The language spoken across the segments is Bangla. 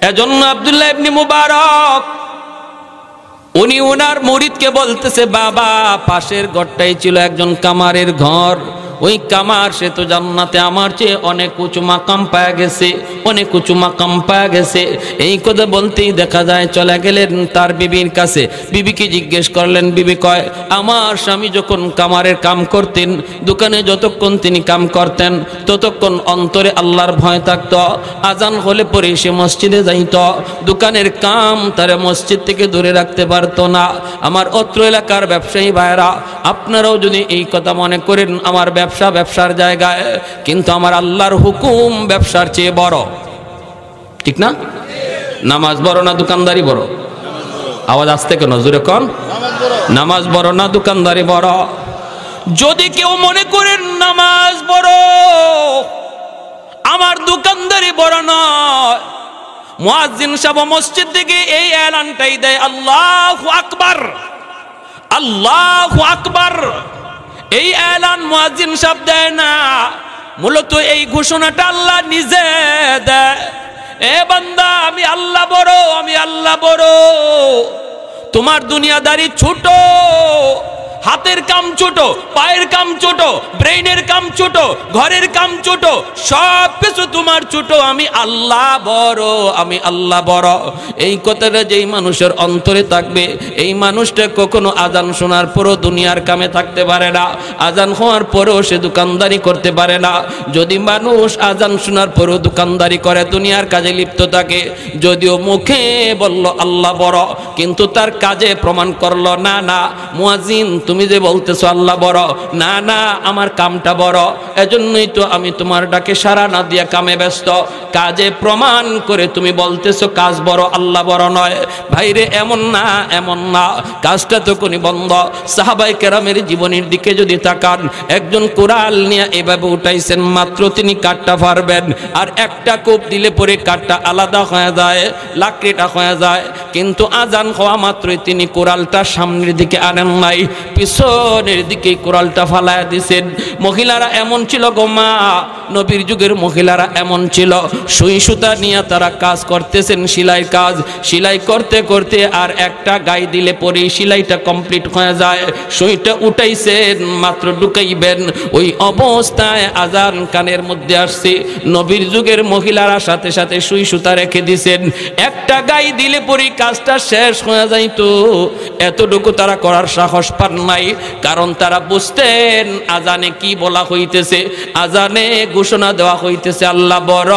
এজন্য আব্দুল্লাহ ইবনে মুবারক উনি ওনার মুরিদকে বলতেছে, বাবা পাশের ঘরটাই ছিল একজন কামারের ঘর, ওই কামার সে তো জান্নাতে আমার চেয়ে অনেক উঁচু মাকাম পাওয়া গেছে, অনেক উঁচু মাকাম পাওয়া গেছে। এই কথা বলতেই দেখা যায় চলে গেলেন তার বিবির কাছে। বিবিকে জিজ্ঞেস করলেন, বিবি কয়, আমার স্বামী যখন কামারের কাম করতেন, দোকানে যতক্ষণ তিনি কাম করতেন ততক্ষণ অন্তরে আল্লাহর ভয় থাকতো, আজান হলে পরে সে মসজিদে যাইত, দোকানের কাম তারা মসজিদ থেকে দূরে রাখতে পারতো না। আমার অত্র এলাকার ব্যবসায়ী ভাইরা, আপনারাও যদি এই কথা মনে করেন আমার ব্যবসার জায়গায়, কিন্তু আমার আল্লাহর হুকুম ব্যবসার চেয়ে বড়, ঠিক না? নামাজ বড় না দোকানদারি বড়? আওয়াজ আসতে কেন, জোরে কোন। নামাজ বড় না দোকানদারি বড়? যদি কেউ মনে করেন নামাজ বড়, আমার দোকানদারি বড় নয়, মুয়াজ্জিন সাহেব মসজিদ থেকে এই এলানটাই দেয়, আল্লাহু আকবার, আল্লাহু আকবার। এই এলান মুয়াজ্জিন সাহেব দেয় না, মূলত এই ঘোষণাটা আল্লাহ নিজে দেয়, এ বান্দা আমি আল্লাহ বড়, আমি আল্লাহ বড়। তোমার দুনিয়াদারি ছোট, হাতের কাম ছোট, পায়ের কাম ছোট, ব্রেইনের কাম ছোট, ঘরের কাম ছোট, সব কিছু তোমার ছোট, আমি আল্লাহ বড়, আমি আল্লাহ বড়। এই কথাটা যেই মানুষের অন্তরে থাকবে, এই মানুষটা কখনো আজান শোনার পরও দুনিয়ার কামে থাকতে পারে না, আজান হওয়ার পরেও সে দোকানদারি করতে পারে না। যদি মানুষ আজান শোনার পরও দোকানদারি করে, দুনিয়ার কাজে লিপ্ত থাকে, যদিও মুখে বলল আল্লাহ বড়, কিন্তু তার কাজে প্রমাণ করলো না, না মুয়াজ্জিন তুমি যে বলতেছো আল্লাহ বড়, না না আমার কামটা বড়, এজন্যই তো আমি তোমার ডাকে সাড়া না দিয়া কামে ব্যস্ত। কাজে প্রমাণ করে তুমি বলতেছো কাজ বড়, আল্লাহ বড় নয়। ভাইরে এমন না, এমন না, কাজটা তো কোনি বন্ধ। সাহাবায়ে কেরামের জীবনের দিকে যদি তাকান, একজন কোরাল নিয়ে এভাবে উঠাইছেন, মাত্র তিনি কাঠটা পারবেন, আর একটা কোপ দিলে পরে কাঠটা আলাদা হয়ে যায়, লাকড়িটা হয়ে যায়। কিন্তু আজান হওয়া মাত্রই তিনি কোরালটা সামনের দিকে আনেন নাই, পিছনের দিকে কোরালটা ফালায়া দিছেন। মহিলারা এমন ছিল গো মা, নবীর যুগের মহিলারা এমন ছিল, সুই সুতা নিয়ে তারা কাজ করতেছেন, সেলাই কাজ, সেলাই করতে করতে আর একটা গাই দিলে পরে সেলাইটা কমপ্লিট হয়ে যায়, সুইটা উঠাইছেন, মাত্র ঢুকাইবেন, ওই অবস্থায় আজান কানের মধ্যে আসছে। নবীর যুগের মহিলারা সাথে সাথে সুই সুতা রেখে দিছেন, একটা গাই দিলে পরে কাজটা শেষ হয়ে যাইতো। এতটুকু তারা করার সাহস পান নাই, কারণ তারা বুঝতেন আজানে কি বলা হইতেছে, আজানে ঘোষণা দেওয়া হইতেছে আল্লাহ বড়।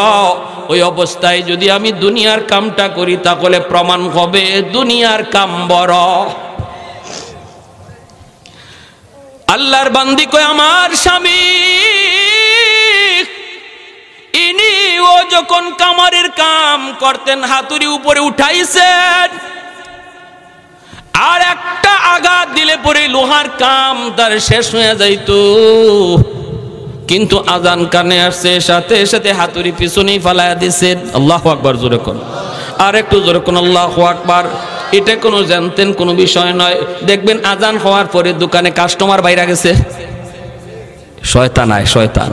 ওই অবস্থায় যদি আমি দুনিয়ার কামটা করি তাহলে প্রমাণ হবে দুনিয়ার কাম বড়। আল্লাহর বান্দি কয় আমার স্বামী, ইনি ও যখন কামারের কাম করতেন হাতুড়ি উপরে উঠাইছেন, আর একটা আঘাত দিলে পরে লোহার কাম তার শেষ হয়ে যাইতো, কিন্তু আজান কানে আসছে, সাথে সাথে হাতুড়ি পিছনেই ফালাইয়া দিছেন। আল্লাহু আকবার, জোরে কোন, আর একটু জোরে কোন আল্লাহু আকবার। এটা কোনো জানতেন কোনো বিষয় নয়। দেখবেন আজান হওয়ার পরে দোকানে কাস্টমার বাইরে গেছে, শয়তান আয়, শয়তান,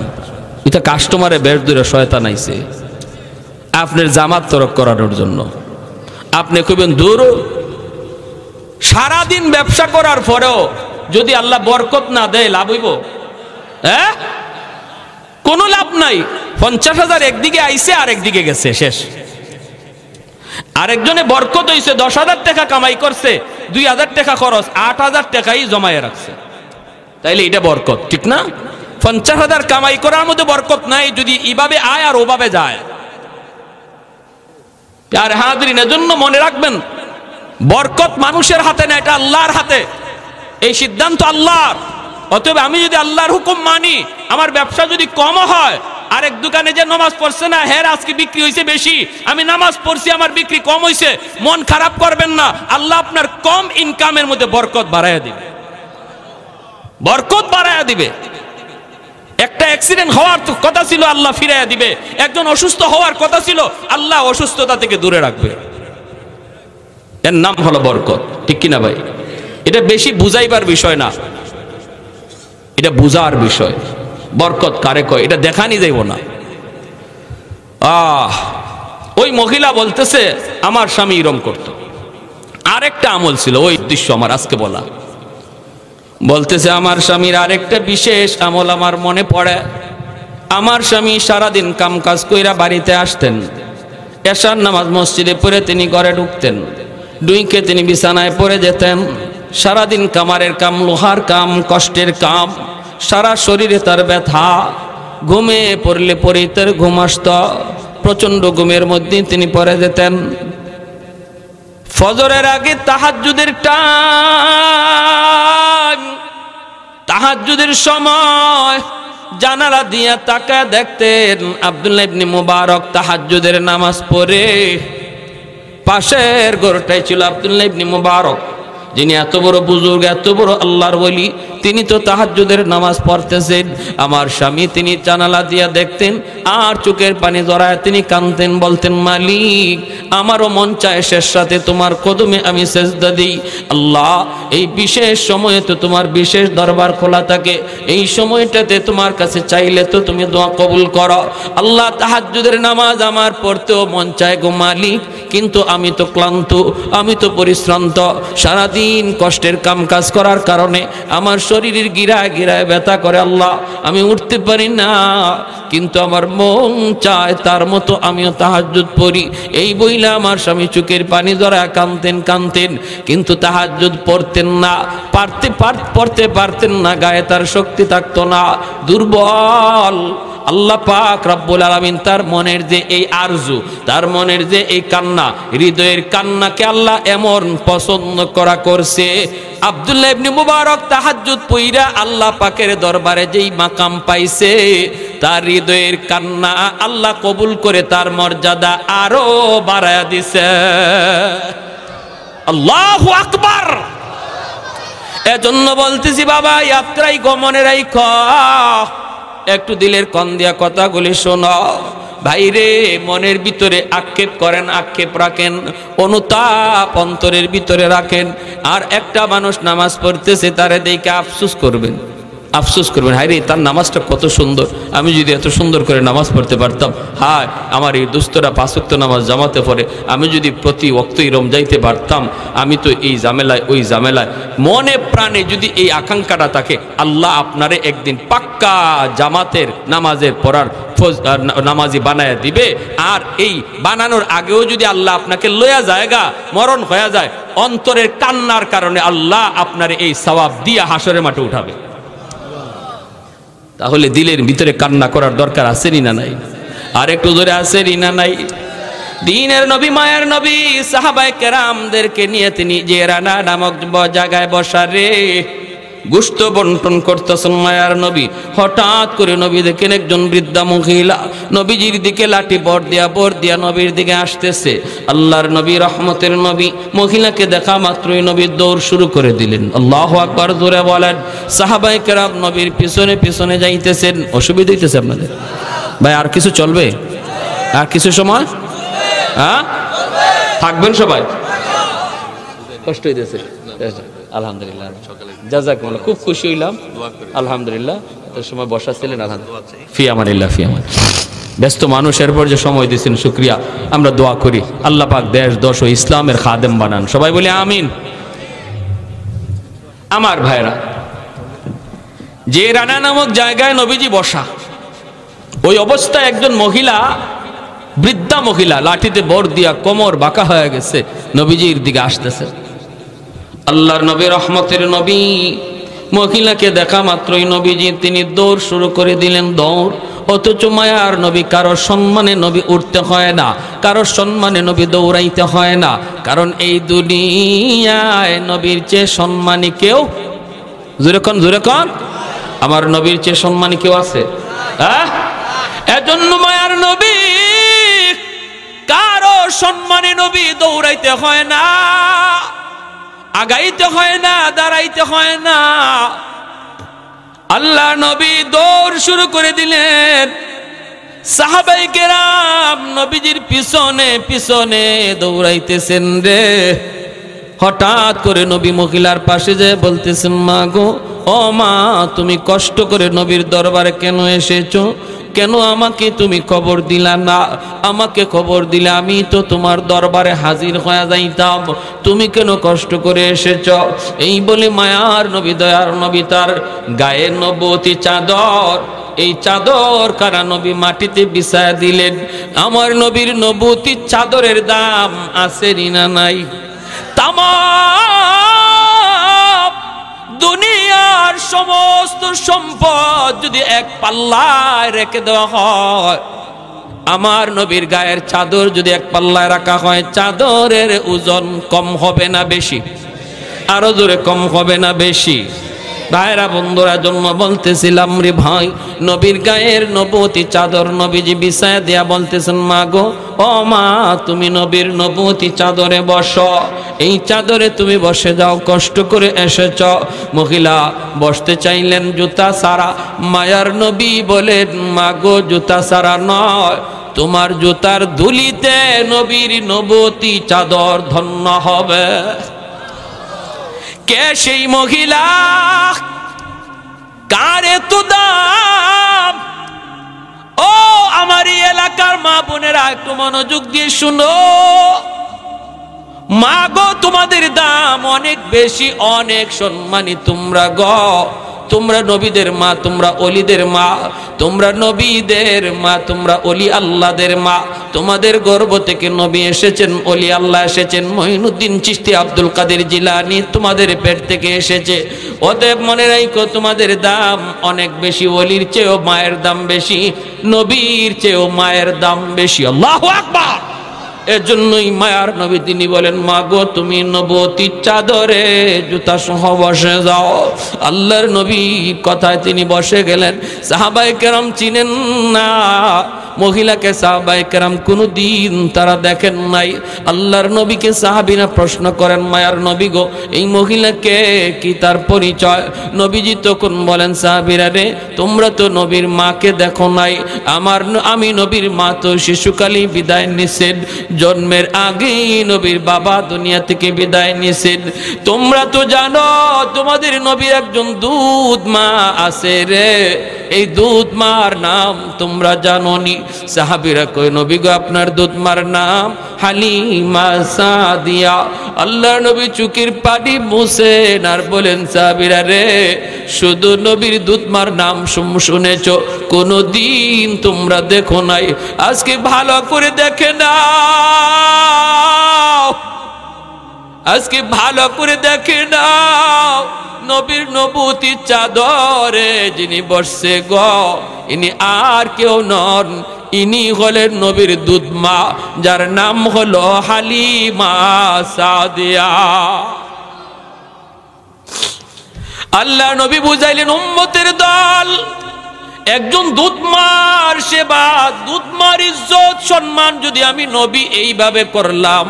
এটা কাস্টমারে বেশ দূরে শয়তান আইছে আপনার জামাত তরক করানোর জন্য। আপনি কইবেন দূর, সারাদিন ব্যবসা করার পরেও যদি আল্লাহ বরকত না দেয় লাভ হইব? হ্যাঁ, কোনো লাভ নাই। 50,000 একদিকে আইছে আর একদিকে গেছে, শেষ। আরেকজনে বরকত হইছে, 10,000 টাকা কামাই করছে, 2,000 টাকা খরচ, 8,000 টাকাই জমায়ে রাখছে, তাইলে এটা বরকত, ঠিক না? 50,000 কামাই করার মধ্যে বরকত নাই যদি এভাবে আয় আর ওভাবে যায়। আর হাজরিন, এজন্য মনে রাখবেন বরকত মানুষের হাতে না, এটা আল্লাহর হাতে, এই সিদ্ধান্ত আল্লাহর। অতএব আমি যদি আল্লাহর হুকুম মানি, আমার ব্যবসা যদি কম হয়, আরেক দোকানে যে নামাজ পড়ছে না, হ্যাঁ আজকে বিক্রি হয়েছে বেশি, আমি নামাজ পড়ছি আমার বিক্রি কম হয়েছে, মন খারাপ করবেন না, আল্লাহ আপনার কম ইনকামের মধ্যে বরকত বাড়াইয়া দিবে, বরকত বাড়াইয়া দিবে। একটা অ্যাক্সিডেন্ট হওয়ার কথা ছিল, আল্লাহ ফিরাইয়া দিবে। একজন অসুস্থ হওয়ার কথা ছিল, আল্লাহ অসুস্থতা থেকে দূরে রাখবে। এর নাম হলো বরকত, ঠিক কিনা ভাই? এটা বেশি বুঝাইবার বিষয় না, এটা বুঝার বিষয়। বরকত কারে কয় এটা দেখানি যাইব না। ওই মহিলা বলতেছে আমার স্বামী এরম করত। আরেকটা আমল ছিল, ওই দৃশ্য আমার আজকে বলা। বলতেছে আমার স্বামীর আরেকটা বিশেষ আমল আমার মনে পড়ে। আমার স্বামী সারাদিন কাম কাজ কইরা বাড়িতে আসতেন, এশার নামাজ মসজিদে পড়ে তিনি ঘরে ঢুকতেন, ডুইকে তিনি বিছানায় পড়ে যেতেন। সারাদিন কামারের কাম, লোহার কাম, কষ্টের কাম, সারা শরীরে তার ব্যথা। ঘুমে পড়লে পরেই তার ঘুম আসত, প্রচন্ড ঘুমের মধ্যে তিনি পড়ে যেতেন। ফজরের আগে তাহাজ্জুদের টাইম, তাহাজ্জুদের সময় জানালা দিয়া তাকায় দেখতেন আব্দুল্লাহ ইবনে মুবারক তাহাজ্জুদের নামাজ পড়ে। পাশের ঘরটাই ছিল আব্দুল্লাহ ইবনে মুবারক, যিনি এত বড় বুজুর্গ, এত বড় আল্লাহর ওলি, তিনি তো তাহাজ্জুদের নামাজ পড়তেছেন। আমার স্বামী তিনি জানালা দিয়া দেখতেন আর চোখের পানি জড়ায় তিনি কাঁদতেন, বলতেন মালিক আমারও মন চায় শেষ রাতে তোমার কদমে আমি সেজদা দিই। আল্লাহ এই বিশেষ সময়ে তো তোমার বিশেষ দরবার খোলা থাকে, এই সময়টাতে তোমার কাছে চাইলে তো তুমি দোয়া কবুল করো। আল্লাহ তাহাজ্জুদের নামাজ আমার পড়তেও মন চায় গো মালিক, কিন্তু আমি তো ক্লান্ত, আমি তো পরিশ্রান্ত, সারাদিন কষ্টের কাম কাজ করার কারণে আমার শরীরের গিরায় গিরায় ব্যথা করে আল্লাহ, আমি উঠতে পারি না, কিন্তু আমার মন চায় তার মতো আমিও তাহাজ্জুদ পড়ি। এই বইলা আমার স্বামী চোখের পানি জড়ায় কাঁদতেন, কিন্তু তাহাজ্জুদ পড়তেন না, পড়তে পারতেন না, গায়ে তার শক্তি থাকতো না, দুর্বল। আল্লাহ পাক রব্বুল আলামিন তার মনের যে এই আরজু, তার মনের যে এই কান্না, হৃদয়ের কান্নাকে আল্লাহ এমন পছন্দ করা করছে। আব্দুল্লাহ ইবনে মুবারক তাহাজ্জুদ পইরা আল্লাহ পাকের দরবারে যেই মাকাম পাইছে, তার হৃদয়ের কান্না আল্লাহ কবুল করে তার মর্যাদা আরো বাড়ায়া দিছে। আল্লাহু আকবার। এজন্য বলতেছি বাবা, যাত্রায় গমনের একটু দিলের কন দিয়া কথাগুলি শোনো ভাইরে। মনের ভিতরে আক্ষেপ করেন, আক্ষেপ রাখেন, অনুতাপ অন্তরের ভিতরে রাখেন। আর একটা মানুষ নামাজ পড়তেছে তারে দেখে আফসোস করবেন, আফসোস করবেন, হায় রে তার নামাজটা কত সুন্দর, আমি যদি এত সুন্দর করে নামাজ পড়তে পারতাম, হায় আমার এই দুস্থরা 5 ওয়াক্ত নামাজ জামাতে পড়ে, আমি যদি প্রতি ওয়াক্তই রম যাইতে পারতাম, আমি তো এই ঝামেলায় ওই ঝামেলায়। মনে প্রাণে যদি এই আকাঙ্ক্ষাটা থাকে, আল্লাহ আপনারে একদিন পাক্কা জামাতের নামাজের পড়ার নামাজি বানায় দিবে। আর এই বানানোর আগেও যদি আল্লাহ আপনাকে লয়া জায়গা মরণ হয়ে যায়, অন্তরের কান্নার কারণে আল্লাহ আপনারে এই সওয়াব দিয়া হাসরের মাঠে উঠাবে। তাহলে দিলের ভিতরে কান্না করার দরকার আছেনি না নাই? আর একটু ধরে আছেনি না নাই? দিনের নবী, মায়ের নবী, সাহাবায়ে কেরামদেরকে নিয়ে তিনি জিরানা নামক জায়গায় বসা রে গোশত বন্টন করতেছেন মায়ার নবী। হঠাৎ করে নবী দেখেন একজন বৃদ্ধা মহিলা নবীজির দিকে লাঠি বর দিয়া নবীর দিকে আসতেছে। আল্লাহর নবী, রহমতের নবী, মহিলাকে দেখা মাত্রই নবী দৌড় শুরু করে দিলেন। আল্লাহু আকবার জোরে বলেন। সাহাবায়ে কেরাম নবীর পিছনে পিছনে যাইতেছেন। অসুবিধা হইতেছে আপনাদের ভাই? আর কিছু চলবে? আর কিছু সময় হ্যাঁ থাকবেন সবাই? কষ্ট হইতেছে? আলহামদুলিল্লাহ, জাযাকুমুল্লাহ, খুব খুশি হইলাম। আলহামদুলিল্লাহ, এত সময় বসা ছিলেন। আলহামদুলিল্লাহ, ফি আমানিল্লাহ, ফি আমান। ব্যস্ত মানুষের পর যে সময় দিয়েছেন, শুকরিয়া। আমরা দোয়া করি আল্লাহ পাক দেশ দশ ও ইসলামের খাদেম বানান। সবাই বলি আমিন। আমার ভাইরা, যে রানা নামক জায়গায় নবীজি বসা, ওই অবস্থায় একজন মহিলা, বৃদ্ধা মহিলা, লাঠিতে বর দিয়া কোমর বাঁকা হয়ে গেছে, নবীজির দিকে আসতেছে। আল্লাহর নবী, রহমতের নবী, মহিলাকে দেখা মাত্রই নবীজি তিনি দৌড় শুরু করে দিলেন, দৌড়। অথচ মায়ার নবী, কারো সম্মানে নবী উঠতে হয় না, কারো সম্মানে নবী দৌড়াইতে হয় না, কারণ এই দুনিয়ায় নবীর চেয়ে সম্মানী কেউ, জোরে কোন আমার নবীর চেয়ে সম্মানী কেউ আছে? এজন্য মায়ার নবী, কারো সম্মানে নবী দৌড়াইতে হয় না, আগাইতে হয় না, দাঁড়াইতে হয় না। আল্লাহ নবী দৌড় শুরু করে দিলেন। সাহাবায়ে কেরাম নবীজির পিছনে পিছনে দৌড়াইতেছেন রে। হঠাৎ করে নবী মহিলার পাশে যেয়ে বলতেছেন, মা গো, ও মা, তুমি কষ্ট করে নবীর দরবারে কেন এসেছো? কেন আমাকে তুমি খবর দিলা না? আমাকে খবর দিলে আমি তো তোমার দরবারে হাজির হয়ে যাইতাম, তুমি কেন কষ্ট করে এসেছ? এই বলে মায়ার নবী, দয়ার নবী তার গায়ের নবুয়তি চাদর, এই চাদর কারা নবী মাটিতে বিছায়া দিলেন। আমার নবীর নবুয়তি চাদরের দাম আছে না নাই? তামাম দুনিয়ার সমস্ত সম্পদ যদি এক পাল্লায় রেখে দেওয়া হয়, আমার নবীর গায়ের চাদর যদি এক পাল্লায় রাখা হয়, চাদরের ওজন কম হবে না বেশি? আরো জোরে, কম হবে না বেশি? ভাইরা বন্ধুরা, জন্ম বলতেছিলাম রে ভাই, নবীর গায়ের নবুয়তি চাদর নবীজি বিছায়া দেয়া বলতেছেন, মা গো, ও মা, তুমি নবীর নবুয়তি চাদরে বসো, এই চাদরে তুমি বসে যাও, কষ্ট করে এসেছ। মহিলা বসতে চাইলেন জুতা ছাড়া, মায়ার নবী বলেন, মা গো, জুতা ছাড়া নয়, তোমার জুতার ধুলিতে নবীর নবুয়তি চাদর ধন্য হবে। কে সেই মহিলা? কারে তো দাম? ও আমার এই এলাকার মা বোনেরা, একটু মনোযোগ দিয়ে শুনো। মা গো, তোমাদের দাম অনেক বেশি, অনেক সম্মানী তোমরা গো। তোমরা নবীদের মা, তোমরা অলিদের মা, তোমরা নবীদের মা, তোমরা অলি আল্লাহদের মা। তোমাদের গর্ভ থেকে নবী এসেছেন, অলি আল্লাহ এসেছেন, মঈনুদ্দিন চিশতি, আব্দুল কাদের জিলানী তোমাদের পেট থেকে এসেছে। অতএব মনে রাখো, তোমাদের দাম অনেক বেশি, অলির চেয়েও মায়ের দাম বেশি, নবীর চেয়েও মায়ের দাম বেশি। আল্লাহু আকবার। এজন্যই মায়ার নবী তিনি বলেন, মা গো, তুমি নবুয়তি চাদরে জুতা সহ বসে যাও। আল্লাহর নবী কথায় তিনি বসে গেলেন। সাহাবায়ে কেরাম চিনেন না মহিলাকে, সাহাবায়ে কেরাম কোনদিন তারা দেখেন নাই। আল্লাহর নবীকে সাহাবীরা প্রশ্ন করেন, মায়ার নবী গো, এই মহিলাকে কি তার পরিচয়? নবীজি তখন বলেন, সাহাবীরা রে, তোমরা তো নবীর মাকে দেখো নাই, আমি নবীর মা তো শিশুকালেই বিদায় নিছেন, জন্মের আগেই নবীর বাবা দুনিয়া থেকে বিদায় নিছেন। তোমরা তো জানো তোমাদের নবীর একজন দুধ মা আছে রে, এই দুধ মার নাম তোমরা জানোনি? সাহাবীরা কয়, নবী গো, আপনার দুধ মার নাম হালিমা সাদিয়া। আল্লাহর নবী চোখের পানি মুছেন আর বলেন, সাহাবীরা রে, শুধু নবীর দুধ মার নাম শুনেছ, কোনদিন তোমরা দেখো নাই। আজকে ভালো করে দেখে নাও, আজকে ভালো করে দেখে নাও, নবীর নবুয়তি চাদরে যিনি বসছে গো, ইনি আর কেউ নন, ইনি হলেন নবীর দুধ মা, যার নাম হলো হালিমা সাদিয়া। আল্লাহ নবী বুঝাইলেন, উম্মতের দল, একজন দুধ মার সেবা, দুধ মার ইজ্জত সম্মান যদি আমি নবী এইভাবে করলাম,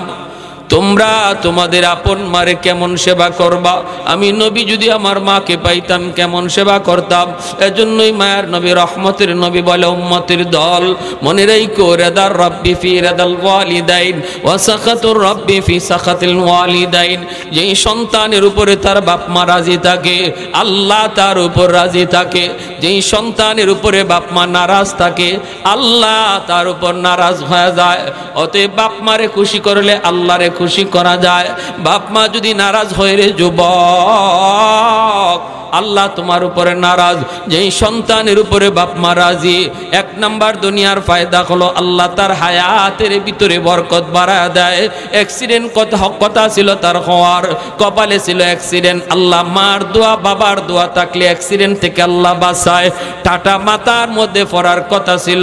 তোমরা তোমাদের আপন মারে কেমন সেবা করবা? আমি নবী যদি আমার মাকে পাইতাম কেমন সেবা করতাম? এজন্যই মায়ার নবী, রহমতের নবী বলে, উম্মতের দল, মনে রাখো, রাদার রব্বি ফি রাদাল ওয়ালিদাইন ওয়া সাখাতুর রব্বি ফি সাখাতিল ওয়ালিদাইন। যেই সন্তানের উপরে তার বাপ মা রাজি থাকে, আল্লাহ তার উপর রাজি থাকে। যেই সন্তানের উপরে বাপ মা নারাজ থাকে, আল্লাহ তার উপর নারাজ হয়ে যায়। অতএব বাপ মারে খুশি করলে আল্লাহরে খুশি করা যায়। বাপ মা যদি নারাজ হয় রে যুবক, আল্লাহ তোমার উপরে নারাজ। যেই সন্তানের উপরে বাপ মা রাজি, এক নাম্বার দুনিয়ার ফায়দা হলো আল্লাহ তার হায়াতের ভিতরে বরকত বাড়ায় দেয়। অ্যাক্সিডেন্ট কথা ছিল তার হওয়ার, কপালে ছিল অ্যাক্সিডেন্ট, আল্লাহ মার দোয়া বাবার দোয়া থাকলে অ্যাক্সিডেন্ট থেকে আল্লাহ বাঁচায়। টাটা মাথার মধ্যে পড়ার কথা ছিল,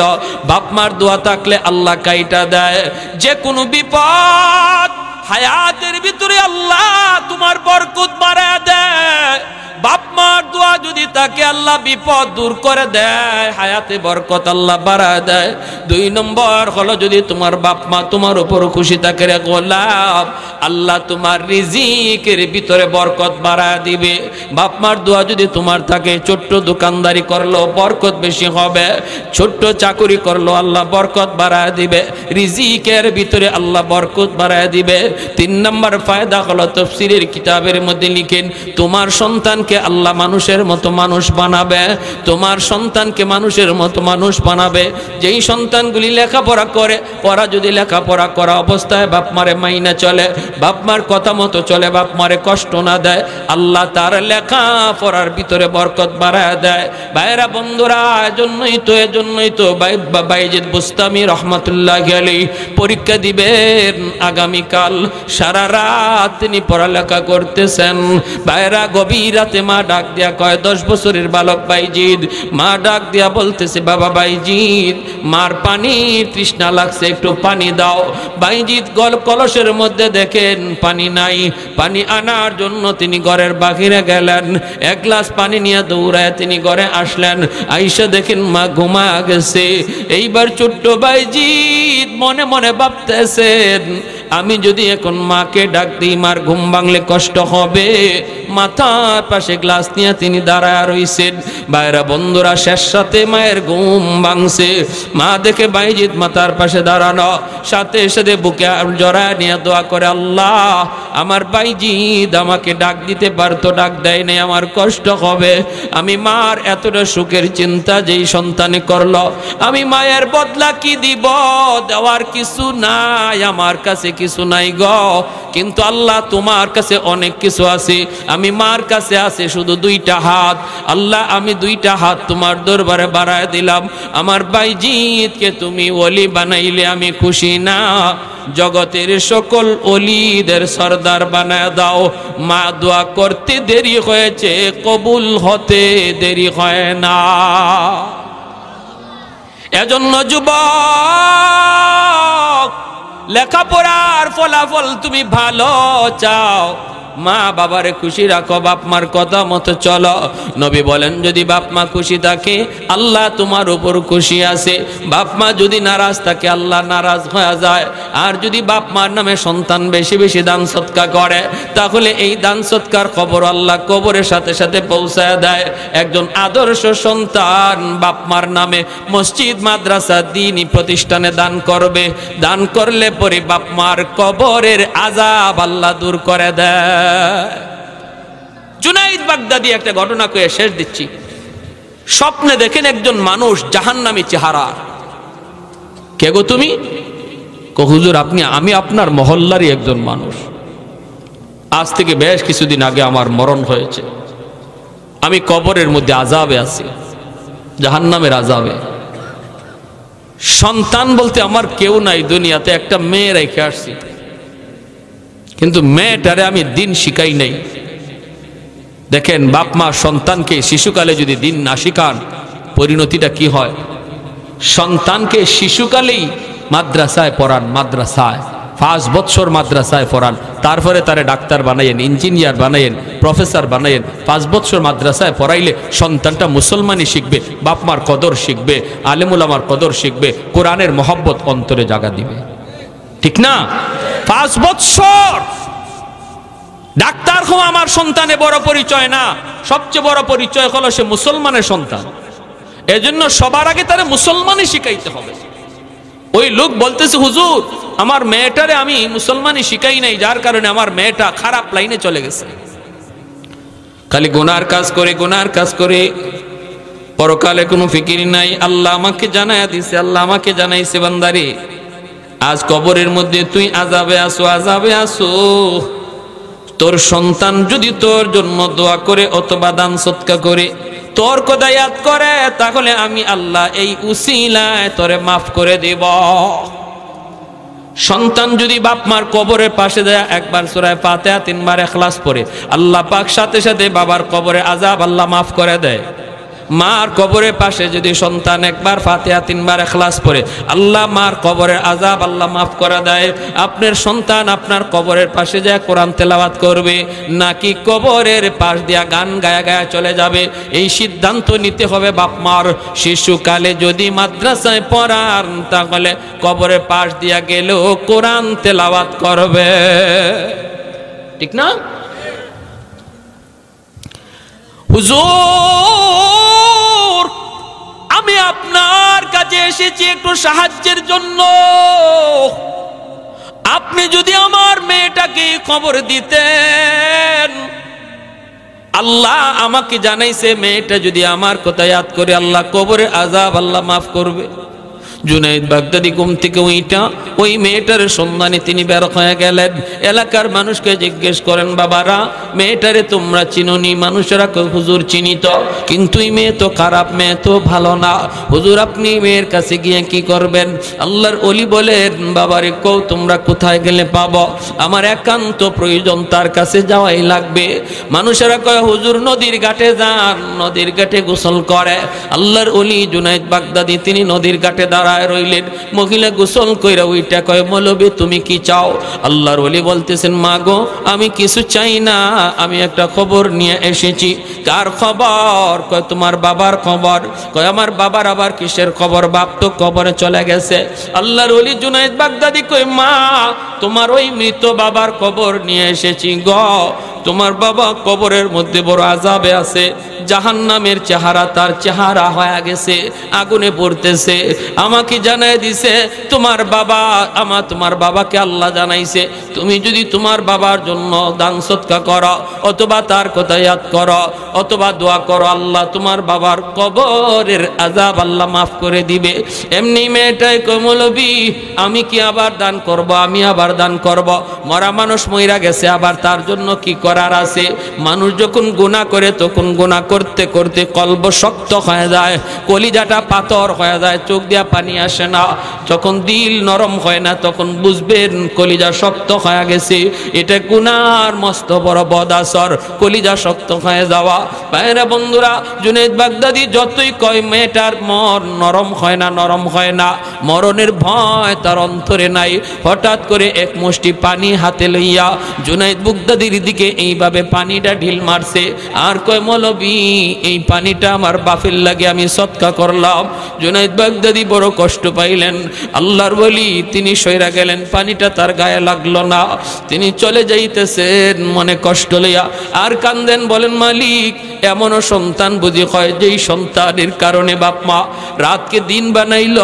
বাপ মার দোয়া থাকলে আল্লাহ কাইটা দেয়। যে কোনো বিপদ হায়াতের ভিতরে আল্লাহ তোমার বরকত বাড়ায় দেয়। বাপ মার দোয়া যদি তাকে আল্লাহ বিপদ দূর করে দেয়, হায়াতে বরকত আল্লাহ বাড়ায় দেয়। দুই নম্বর হলো, যদি তোমার বাপ মা তোমার উপর খুশি থাকে রে গোলাম, আল্লাহ তোমার রিজিকের ভিতরে বরকত বাড়ায় দিবে। বাপ মার দোয়া যদি তোমার থাকে, ছোট্ট দোকানদারি করলো বরকত বেশি হবে, ছোট্ট চাকুরি করলো আল্লাহ বরকত বাড়ায় দিবে, রিজিকের ভিতরে আল্লাহ বরকত বাড়ায় দিবে। তিন নম্বর ফায়দা হলো, তাফসীরের কিতাবের মধ্যে লিখেন, তোমার সন্তানকে আল্লাহ আল্লাহ মানুষের মতো মানুষ বানাবে, তোমার সন্তানকে মানুষের মতো মানুষ বানাবে। যেই সন্তানগুলি লেখাপড়া করে, পড়া যদি লেখাপড়া করা অবস্থায় বাপ মারে মাইনা চলে, বাপ মার কথা মতো চলে, বাপ মারে কষ্ট না দেয়, আল্লাহ তার লেখাপড়ার ভিতরে বরকত বাড়ায় দেয়। ভাইরা বন্ধুরা, এজন্যই তো বাইজিদ বুস্তামি রহমাতুল্লাহ আলাইহি পরীক্ষা দিবেন আগামীকাল। সারা রাত তিনি পড়ালেখা করতেছেন। ভাইরা, গভীর রাতে মা ডাক দিয়া কয়, 10 বছরের বালক বাইজিদ, মা ডাক দিয়া বলতেছে, বাবা বাইজিদ, মার পানির তৃষ্ণা লাগছে, একটু পানি দাও। বাইজিদ কলসের মধ্যে দেখেন পানি নাই। পানি আনার জন্য তিনি ঘরের বাহিরে গেলেন। 1 গ্লাস পানি নিয়ে দৌড়ায় তিনি ঘরে আসলেন। আইসা দেখেন মা ঘুমা গেছে। এইবার ছোট্ট বাইজিদ মনে মনে ভাবতেছেন, আমি যদি এখন মাকে ডাক দিই, মার ঘুম ভাঙলে কষ্ট হবে। মাথার পাশে গ্লাস নিয়ে তিনি দাঁড়ায় রইছেন। ভাইরা বন্ধুরা, শেষ সাথে মায়ের ঘুম ভাঙছে। মা দেখে বাইজিদ মাথার পাশে দাঁড়ানো, সাথে সাথে বুকে জড়ায় নিয়ে দোয়া করে, আল্লাহ, আমার বাইজিদ আমাকে ডাক দিতে পারতো, ডাক দেয় নাই, আমার কষ্ট হবে। আমি মার এতটা সুখের চিন্তা যেই সন্তানে করলো, আমি মায়ের বদলা কি দিব? দেওয়ার কিছু নাই, আমার কাছে কিছু নাই গো। কিন্তু আল্লাহ, তোমার কাছে অনেক কিছু আছে। আমি মার কাছে আছে শুধু 2টা হাত। আল্লাহ, আমি 2টা হাত তোমার দরবারে বাড়ায় দিলাম। আমার বাইজিদকে তুমি ওলি বানাইলে আমি খুশি না, জগতের সকল ওলিদের সরদার বানায় দাও। মা দোয়া করতে দেরি হয়েছে, কবুল হতে দেরি হয় না। এজন্য যুবক, লেখাপড়ার ফলাফল তুমি ভালো চাও, মা বাবারে খুশি রাখো, বাপ মার কথা মতো চলো। নবী বলেন, যদি বাপ মা খুশি থাকে আল্লাহ তোমার উপর খুশি আছে। বাপ মা যদি নারাজ থাকে আল্লাহ নারাজ হয়ে যায়। আর যদি বাপ মার নামে সন্তান বেশি বেশি দান সৎকার করে, তাহলে এই দান সৎকার খবর আল্লাহ কবরের সাথে সাথে পৌঁছায় দেয়। একজন আদর্শ সন্তান বাপ মার নামে মসজিদ, মাদ্রাসা, দ্বীনি প্রতিষ্ঠানে দান করবে। দান করলে পরে বাপ মার কবরের আযাব আল্লাহ দূর করে দেয়। জুনাইদ বাগদাদি একটা ঘটনা কয়ে শেষ দিচ্ছি। স্বপ্নে দেখেন একজন মানুষ জাহান্নামী চেহারা। কে গো তুমি? হুজুর, আমি আপনার মহল্লারই একজন মানুষ। আজ থেকে বেশ কিছুদিন আগে আমার মরণ হয়েছে। আমি কবরের মধ্যে আযাবে আছি, জাহান্নামের আযাবে। সন্তান বলতে আমার কেউ নাই দুনিয়াতে, একটা মেয়ে রেখে আসছি। কিন্তু মেয়েটারে আমি দিন শিখাই নাই। দেখেন, বাপ মা সন্তানকে শিশুকালে যদি দিন না শিখান, পরিণতিটা কি হয়? সন্তানকে শিশুকালেই মাদ্রাসায় পড়ান, মাদ্রাসায় 5 বছর মাদ্রাসায় পড়ান, তারপরে তারে ডাক্তার বানাইয়েন, ইঞ্জিনিয়ার বানাইয়েন, প্রফেসর বানাইয়েন। 5 বছর মাদ্রাসায় পড়াইলে সন্তানটা মুসলমানই শিখবে, বাপ মার কদর শিখবে, আলেমুল আমার কদর শিখবে, কোরআনের মহব্বত অন্তরে জাগা দিবে। ঠিক না? 5 বছর ডাক্তার হওয়া আমার সন্তানের বড় পরিচয় না, সবচেয়ে বড় পরিচয় হলো সে মুসলমানের সন্তান। এজন্য সবার আগে তারে মুসলমানই শিখাইতে হবে। ওই লোক বলতেছে, হুজুর, আমার মেয়েটারে আমি মুসলমানই শিখাই নাই, যার কারণে আমার মেয়েটা খারাপ লাইনে চলে গেছে। খালি গুনার কাজ করে, গুনার কাজ করে, পরকালে কোনো ফিকির নাই। আল্লাহ আমাকে জানায়া দিছে, আল্লাহ আমাকে জানাইছে, বান্দারে আজ কবরের মধ্যে তুই আযাবে আসো, আযাবে আসো। তোর সন্তান যদি তোর জন্য দোয়া করে অথবা দান সৎকার করে, তোর কথা ইয়াদ করে, তাহলে আমি আল্লাহ এই উসিলায় তোরে মাফ করে দেব। সন্তান যদি বাপ মার কবরের পাশে যায়, একবার সূরা ফাতিহা 3 বার ইখলাস পড়ে, আল্লাহ পাক সাথে সাথে বাবার কবরে আযাব আল্লাহ মাফ করে দেয়। মার কবরের পাশে যদি সন্তান একবার ফাতিহা 3 বার ইখলাস পড়ে, আল্লাহ মার কবরের আযাব আল্লাহ মাফ করে দেয়। আপনার সন্তান আপনার কবরের পাশে যায় কোরআন তেলাওয়াত করবে, নাকি কবরের পাশ দিয়া গান গায়া গায়া চলে যাবে, এই সিদ্ধান্ত নিতে হবে বাপ মার। শিশুকালে যদি মাদ্রাসায় পড়ান, তাহলে কবরের পাশ দিয়া গেলেও কোরআন তেলাওয়াত করবে। ঠিক না? হুজুর, আমি আপনার কাছে এসেছি একটু সাহায্যের জন্য। আপনি যদি আমার মেয়েটাকে খবর দিতেন, আল্লাহ আমাকে জানাইছে মেয়েটা যদি আমার কথা ইয়াদ করে আল্লাহ কবরের আযাব আল্লাহ মাফ করবে। জুনাইদ বাগদাদি ঘুম থেকে ওইটা ওই মেয়েটার সন্ধানে তিনি বের হয়ে গেলেন। এলাকার মানুষকে জিজ্ঞেস করেন, বাবারা মেয়েটারে তোমরা চিনোনি? মানুষেরা কয়, হুজুর চিনি তো, কিন্তু এই মেয়ে তো খারাপ, মেয়ে তো ভালো না। হুজুর আপনি মেয়ের কাছে গিয়ে কি করবেন? আল্লাহর ওলি বলেন, বাবারে কও তোমরা কোথায় গেলে পাবো, আমার একান্ত প্রয়োজন, তার কাছে যাওয়াই লাগবে। মানুষেরা কয়, হুজুর নদীর ঘাটে যান, নদীর ঘাটে গোসল করে। আল্লাহর ওলি জুনাইদ বাগদাদি তিনি নদীর ঘাটে দাঁড়ায় রইলেন। মহিলা গোসল কইরা ওইটা কয়, মৌলবী তুমি কি চাও? আল্লাহর ওলি বলতেছেন, মা গো আমি কিছু চাই না, আমি একটা খবর নিয়ে এসেছি। কার খবর? কয় তোমার বাবার খবর। কয় আমার বাবার আবার কিসের খবর? বাপ তো কবরে চলে গেছে। আল্লাহর ওলি জুনাইদ বাগদাদি কয়, মা তোমার ওই মৃত বাবার খবর নিয়ে এসেছি গো। তোমার বাবা কবরের মধ্যে বড় আযাবে আছে, জাহান্নামের চেহারা তার চেহারা হয়ে গেছে, আগুনে পড়তেছে। আমাকে জানাই দিছে তোমার বাবাকে আল্লাহ জানাইছে, তুমি যদি তোমার বাবার জন্য দান সদকা করো অথবা তার কথা ইয়াদ করো অথবা দোয়া করো, আল্লাহ তোমার বাবার কবরের আযাব আল্লাহ মাফ করে দিবে। এমনি মেয়েটাই কয়, মৌলবী আমি কি আবার দান করব? আমি আবার দান করব? মরা মানুষ মইরা গেছে, আবার তার জন্য কি করার আছে? মানুষ যখন গুনাহ করে তখন গুনাহ করতে করতে কলব শক্ত হয়ে যায়, কলিজাটা পাথর হয়ে যায়, চোখ দিয়া পানি আসে না। যখন দিল নরম হয় না তখন বুঝবেন কলিজা শক্ত হয়ে গেছে, এটা গুনার মস্ত বড় বদাসর, কলিজা শক্ত হয়ে যাওয়া। ভাইরা বন্ধুরা, জুনাইদ বাগদাদি যতই কয় মেয়েটার মন নরম হয় না, নরম হয় না, মরণের ভয় তার অন্তরে নাই। হঠাৎ করে এক মুষ্টি পানি হাতে লইয়া জুনাইদ বাগদাদির দিকে এইভাবে পানিটা ঢিল মারছে, আর কয় মৌলবী এই পানিটা আমার বাপের লাগে আমি সদকা করলাম। জুনাইদ বাগদাদি বড় কষ্ট পাইলেন। আল্লাহর ওলি তিনি সইরা গেলেন, পানিটা তার গায়ে লাগলো না, তিনি চলে যাইতেছেন মনে কষ্ট লইয়া, আর কান্দেন, বলেন মালিক এমনও সন্তান বুঝি হয় যেই সন্তানের কারণে বাপ মা রাতকে দিন বানাইল,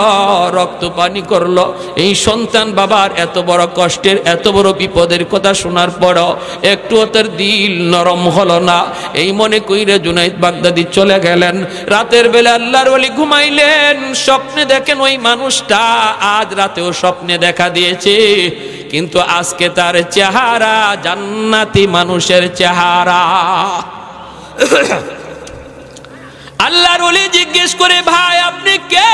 রক্ত পানি করলো। এই সন্তান বাবার এত বড় কষ্টের এত বড় বিপদের কথা শোনার পরও একটুও তার দিল নরম হলো না। এই মনে কইরে জুনাইদ বাগদাদি চলে গেলেন। রাতের বেলা আল্লাহর ওলি ঘুমাইলেন, স্বপ্নে দেখেন ওই মানুষটা আজ রাতেও স্বপ্নে দেখা দিয়েছে, কিন্তু আজকে তার চেহারা জান্নাতি মানুষের চেহারা। আল্লাহর ওলি জিজ্ঞেস করে, ভাই আপনি কে?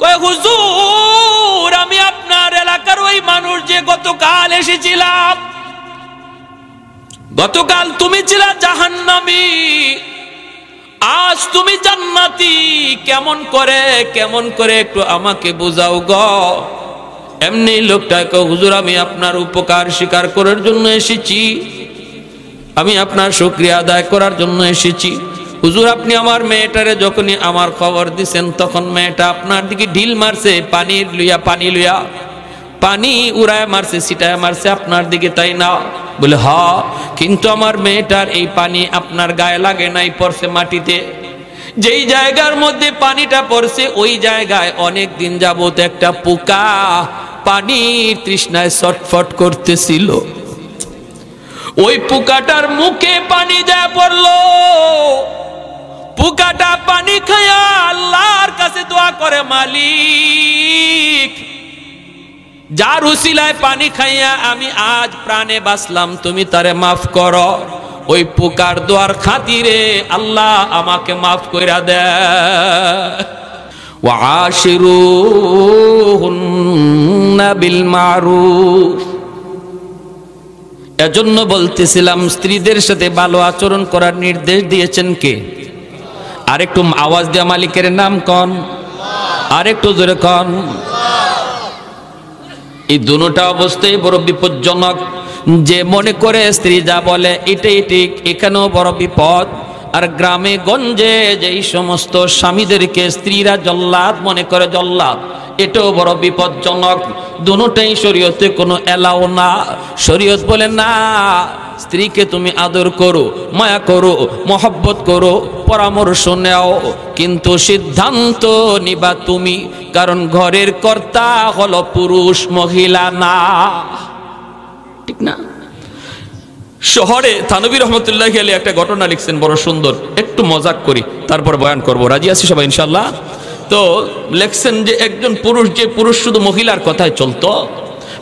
কয় হুজুর আমি আপনার এলাকার ওই মানুষ যে গতকাল এসেছিলাম। গতকাল তুমি ছিলা জাহান্নামী, আজ তুমি জান্নাতি, কেমন করে একটু আমাকে বুঝাও গো। এমনি লোকটা কয়, হুজুর আমি আপনার উপকার স্বীকার করার জন্য এসেছি, আমি আপনার শুকরিয়া আদায় করার জন্য এসেছি। হুজুর আপনি আমার মেয়েটারে যখনই আমার খবর দিছেন তখন মেয়েটা আপনার দিকে ঢিল মারছে, পানি লইয়া পানি উড়ায় মারছে, ছিটায় মারছে আপনার দিকে, তাই না? বলে হ্যাঁ, কিন্তু আমার মেয়েটার এই পানি আপনার গায়ে লাগে নাই, পড়ছে মাটিতে। যেই জায়গার মধ্যে পানিটা পড়ছে ওই জায়গায় অনেক দিন যাবত একটা পোকা পানির তৃষ্ণায় ছটফট করতেছিল। ওই পোকাটার মুখে পানি যায় পড়লো, পোকাটা পানি খায়া আল্লাহর কাছে দোয়া করে, মালিক যার উসিলায় পানি খাইয়া আমি আজ প্রাণে বাঁচলাম তুমি তারে মাফ করো। ওই পোকার দোয়ার খাতিরে আল্লাহ আমাকে মাফ কইরা দে। ওয়া আশিরুহুন্না বিল মারুফ। এজন্য বলতেছিলাম স্ত্রীদের সাথে ভালো আচরণ করার নির্দেশ দিয়েছেন কে? আরেকটু আওয়াজ দেয়া মালিকের নাম কন, আরেকটু জোরে কন। এই দুটোটা অবস্থায় বড় বিপজ্জনক। যে মনে করে স্ত্রী যা বলে এটাই ঠিক, এখানেও বড় বিপদ। আর গ্রামে গঞ্জে যেই সমস্ত স্বামীদেরকে স্ত্রীরা জল্লাদ মনে করে, জল্লাদ, এটাও বড় বিপজ্জনক। দুটোটাই শরীয়তে কোনো এলাও না। শরীয়ত বলে না, স্ত্রীকে তুমি আদর করো, মায়া করো, মহব্বত করো, পরামর্শ নেও, কিন্তু সিদ্ধান্ত নিবা তুমি, কারণ ঘরের কর্তা হলো পুরুষ, মহিলা না। ঠিক না? শহরে থানভী রহমতুল্লাহি আলাইহি একটা ঘটনা লিখছেন, বড় সুন্দর, একটু মজাক করি তারপর বয়ান করব। রাজি আছি সবাই ইনশাআল্লাহ? তো লিখছেন যে একজন পুরুষ, যে পুরুষ শুধু মহিলার কথায় চলতো,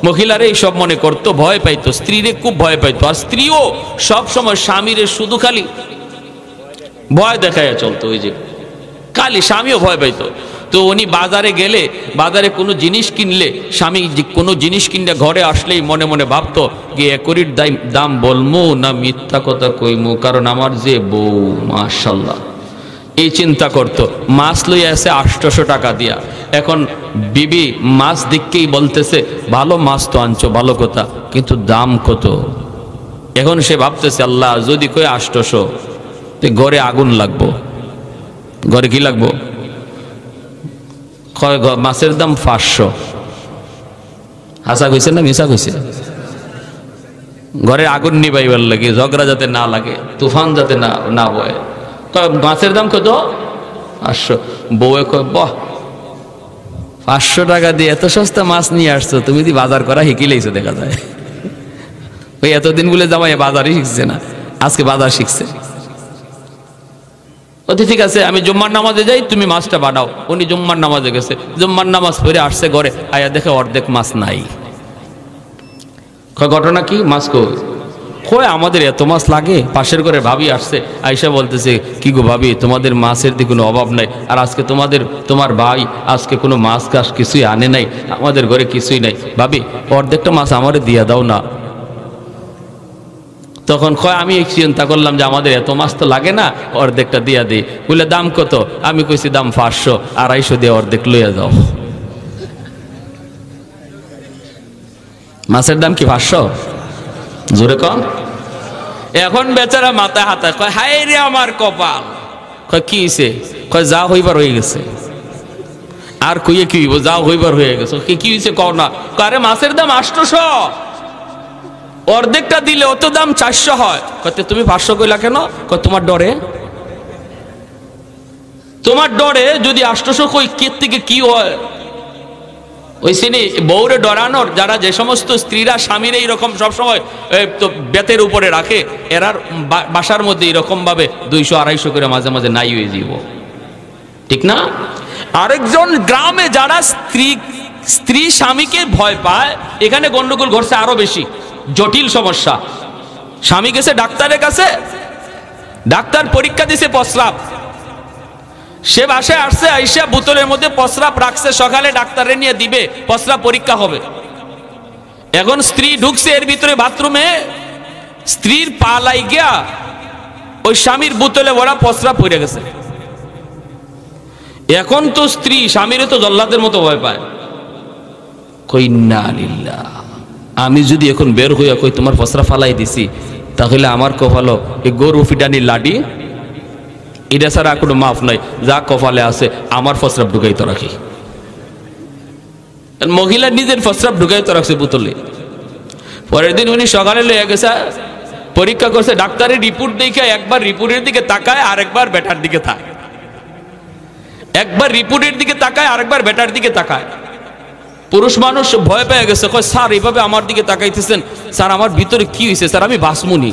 মহিলারে এই সব মনে করতো, ভয় পাইতো, স্ত্রীরে খুব ভয় পাইতো, আর স্ত্রীও সব সময় স্বামীরে শুধু খালি ভয় দেখায় চলতো, ওই যে খালি স্বামীও ভয় পাইতো। তো উনি বাজারে গেলে, বাজারে কোনো জিনিস কিনলে, স্বামী কোনো জিনিস কিনলে ঘরে আসলেই মনে মনে ভাবতো যে একরির দাম বলমু না মিথ্যা কথা কইমু, কারণ আমার যে বউ মাশাআল্লাহ, এই চিন্তা করতো। মাছ লইয়া আছে 800 টাকা দিয়া, এখন বিবি মাছ দিককেই বলতেছে ভালো মাছ তো আনছো, ভালো কথা, কিন্তু দাম কত? এখন সে ভাবতেছে আল্লাহ যদি কই 800, তো ঘরে আগুন লাগবো, ঘরে কি লাগবো? মাছের দাম 500। হাসা কইছে না মিশা কইছে? ঘরে আগুন নিবাইবার লাগে, ঝগড়া যাতে না লাগে, তুফান যাতে না বয়। মাছের দাম কত? 500। বউয়ে কয় বাহ, 500 টাকা দিয়ে এত সস্তা মাছ নিয়ে আসছো, তুমি যদি বাজার করা শিখিলেইছো দেখা যায়। ওই এতদিন বলে জামাই বাজারই শিখছে না, আজকে বাজার শিখছে। ঠিক আছে, আমি জুম্মার নামাজে যাই, তুমি মাছটা বানাও। উনি জুম্মার নামাজে গেছে, জুম্মার নামাজ পড়ে আসছে ঘরে, আয়া দেখে অর্ধেক মাছ নাই। ঘটনা কি? মাছ কই আমাদের এত মাছ লাগে? পাশের ঘরে ভাবি আসছে, আয়সা বলতেছে কি গো ভাবি, তোমাদের মাছের দিকে কোনো অভাব নাই, আর আজকে তোমার ভাই আজকে কোনো মাছ কাছ কিছুই আনে নাই, আমাদের ঘরে কিছুই নাই, ভাবি অর্ধেকটা মাছ আমারে দিয়ে দাও না। তখন কয় আমি চিন্তা করলাম যে আমাদের এত মাছ তো লাগে না, অর্ধেকটা দিয়া দিই। বলে দাম কত? আমি কইছি দাম 500, 250 দিয়ে অর্ধেক লইয়া যাও। মাছের দাম কি 500? জোরে কম। এখন বেচারা মাথা হাতায় কয় হায় রে আমার কপাল। কয় কি হইছে? কয় যা হইবার হয়ে গেছে। আর কইয়ে কি হইব? যা হইবার হয়ে গেছে। কি হইছে কও না? আরে মাছের দাম 800, অর্ধেকটা দিলে অত দাম 400 হয়। কতে তুমি 500 কইলা কেন? কয় তোমার ডরে, তোমার ডরে যদি 800 কই কে থেকে কি হয়। ওই শ্রেণী বউরে ডরানোর, যারা যে সমস্ত স্ত্রীরা স্বামীর এইরকম সবসময় তো বেতের উপরে রাখে, এরার বাসার মধ্যে এরকম ভাবে 200-250 করে মাঝে মাঝে নাই হয়ে যাব, ঠিক না? আরেকজন গ্রামে যারা স্ত্রী স্বামীকে ভয় পায়, এখানে গন্ডগোল ঘটছে আরো বেশি জটিল সমস্যা। স্বামী গেছে ডাক্তারের কাছে, ডাক্তার পরীক্ষা দিছে প্রস্রাব, সে বাসায় আসছে, আইসা বোতলের মধ্যে প্রস্রাব রাখছে, সকালে ডাক্তারে নিয়ে দিবে, প্রস্রাব পরীক্ষা হবে। এখন স্ত্রী ঢুকছে এর ভিতরে বাথরুমে, স্ত্রীর পা লাই গিয়া ওই স্বামীর বোতলে ভরা প্রস্রাব পড়ে গেছে। এখন তো স্ত্রী স্বামীরে তো জল্লাদের মতো ভয় পায়। কই না লিল্লাহ, আমি যদি এখন বের হইয়া কই তোমার প্রস্রাব ফালাই দিছি, তাহলে আমার কপালো এই গরু ফিটানির লাডি, এটা ছাড়া কোনো মাফ নাই, যা কপালে আছে আমার প্রস্রাব ঢুকাই তো রাখি। মহিলা নিজের প্রস্রাব ঢুকাই তো রাখছে বোতলে। পরের দিন উনি সকালে লইয়া গেছে, পরীক্ষা করছে, ডাক্তারের রিপোর্ট দেখে একবার রিপোর্টের দিকে তাকায়, আরেকবার বেটার দিকে থাকে, একবার রিপোর্টের দিকে তাকায়, আরেকবার বেটার দিকে তাকায়। পুরুষ মানুষ ভয় পেয়ে গেছে, কয় স্যার এইভাবে আমার দিকে তাকাইতেছেন, স্যার আমার ভিতরে কি হয়েছে স্যার, আমি বাসমুনি।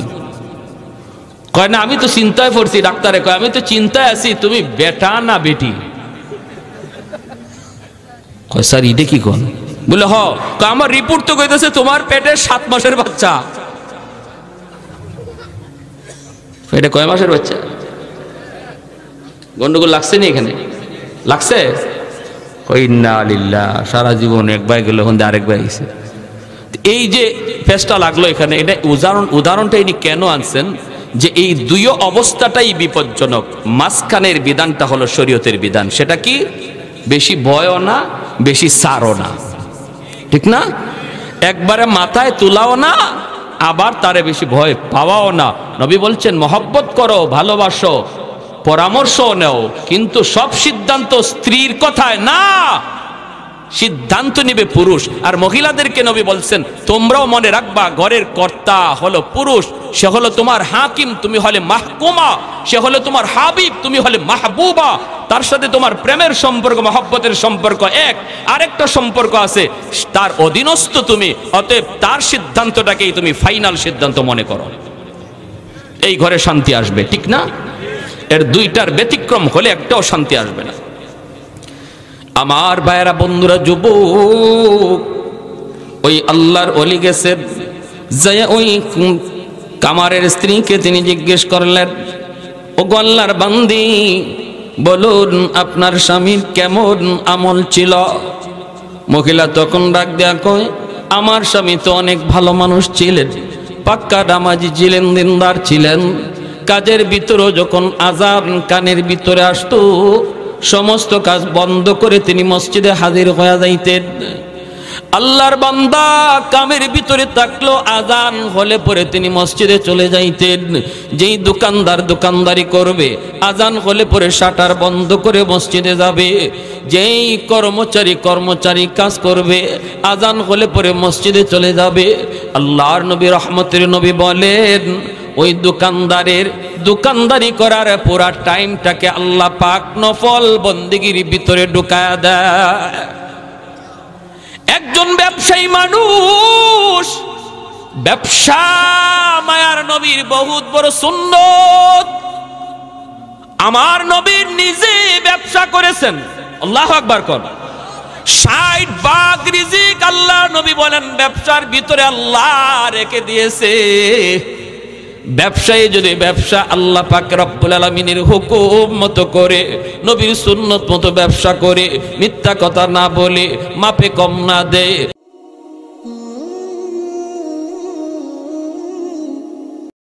কয় না আমি তো চিন্তায় পড়ছি। ডাক্তারে কয় আমি তো চিন্তায় আছি, তুমি বেটা না বেটি? কয় স্যার এটা কি কোন? বলে হ, আমার রিপোর্ট তো কইতেছে তোমার পেটে 7 মাসের বাচ্চা। এটা কয় মাসের বাচ্চা? গন্ডগোল লাগছে নি এখানে? লাগছে? কই না লিল্লাহ, সারা জীবন একবার গেল, এখন আরেকবার আইছে। এই যে পেশটা লাগলো এখানে, এটা উদাহরণটা ইনি কেন আনছেন যে এই দুই অবস্থাটাই বিপজ্জনক। মাঝখানের বিধানটা হলো শরীয়তের বিধান, সেটা কি? বেশি ভয়ও না, বেশি সারও না, ঠিক না? একবারে মাথায় তুলাও না, আবার তারে বেশি ভয় পাওয়াও না। নবী বলছেন মহব্বত করো, ভালোবাসো, পরামর্শ নেও, কিন্তু সব সিদ্ধান্ত স্ত্রীর কথায় না, সিদ্ধান্ত নিবে পুরুষ। আর মহিলাদেরকে নবী বলছেন তোমরাও মনে রাখবা, ঘরের কর্তা হলো পুরুষ, সে হলো তোমার হাকিম, তুমি হলে মাহকুমা, সে হলো তোমার হাবিব, তুমি হলে মাহবুবা। তার সাথে তোমার প্রেমের সম্পর্ক, মহব্বতের সম্পর্ক এক। আরেকটা সম্পর্ক আছে, তার অধীনস্থ তুমি, অতএব তার সিদ্ধান্তটাকেই তুমি ফাইনাল সিদ্ধান্ত মনে করো। এই ঘরে শান্তি আসবে, ঠিক না? এর দুইটার ব্যতিক্রম হলে একটাও শান্তি আসবে না। আমার ভাইয়েরা, বন্ধুরা, যুবক, ওই আল্লাহর ওলি গেছে, যায় ওই কামারের স্ত্রীকে তিনি জিজ্ঞেস করলেন, ও গো আল্লাহর বান্দি, বলুন আপনার স্বামীর কেমন আমল ছিল? মহিলা তখন ডাক দেয়া কয়, আমার স্বামী তো অনেক ভালো মানুষ ছিলেন, পাক্কা নামাজি ছিলেন, দিনদার ছিলেন। কাজের ভিতরেও যখন আজান কানের ভিতরে আসতো, সমস্ত কাজ বন্ধ করে তিনি মসজিদে হাজির হয়ে যাইতেন। আল্লাহর বান্দা কামের ভিতরে থাকলো, আজান হলে পরে তিনি মসজিদে চলে যাইতেন। যেই দোকানদার দোকানদারি করবে, আজান হলে পরে শাটার বন্ধ করে মসজিদে যাবে। যেই কর্মচারী কাজ করবে, আজান হলে পরে মসজিদে চলে যাবে। আল্লাহর নবী, রহমতের নবী বলেন, ওই দোকানদারের দোকানদারি করার পুরা টাইমটাকে আল্লাহ পাক নফল বন্দেগীর ভিতরে ঢুকায়া দেয়। একজন ব্যবসায়ী মানুষ, ব্যবসা মায়ার নবীর বহুত বড় সুন্নত। আমার নবীর নিজে ব্যবসা করেছেন, আল্লাহু আকবার কর। 60 ভাগ রিজিক আল্লাহ নবী বলেন ব্যবসার ভিতরে আল্লাহ রেখে দিয়েছে। ব্যবসায়ী যদি ব্যবসা আল্লাহ পাক রব্বুল আলামিনের হুকুম মতো করে, নবীর সুন্নত মতো ব্যবসা করে, মিথ্যা কথা না বলে, মাপে কম না দেয়,